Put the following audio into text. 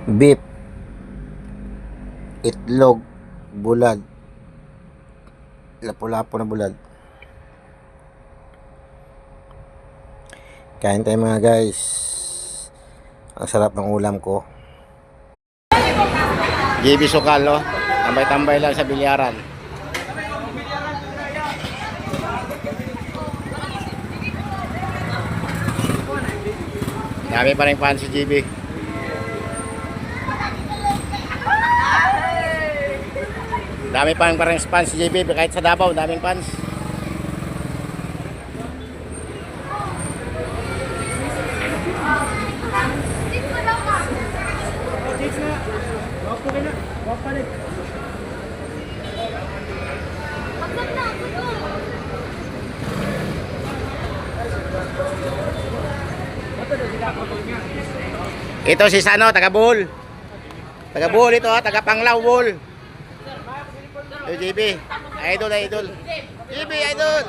beef, itlog, bulad, lapu-lapu na bulad. Kain tayo mga guys. Ang sarap ng ulam ko. JB Sukal, no? Tambay-tambay lang sa bilyaran. Dami pa rin fans si JB. Dami pa rin fans si JB. Kahit sa Davao, daming fans. Ito si Sano, taga Bohol. Taga Bohol ito, taga Panglao Bohol. Ito JB, idol. JB idol.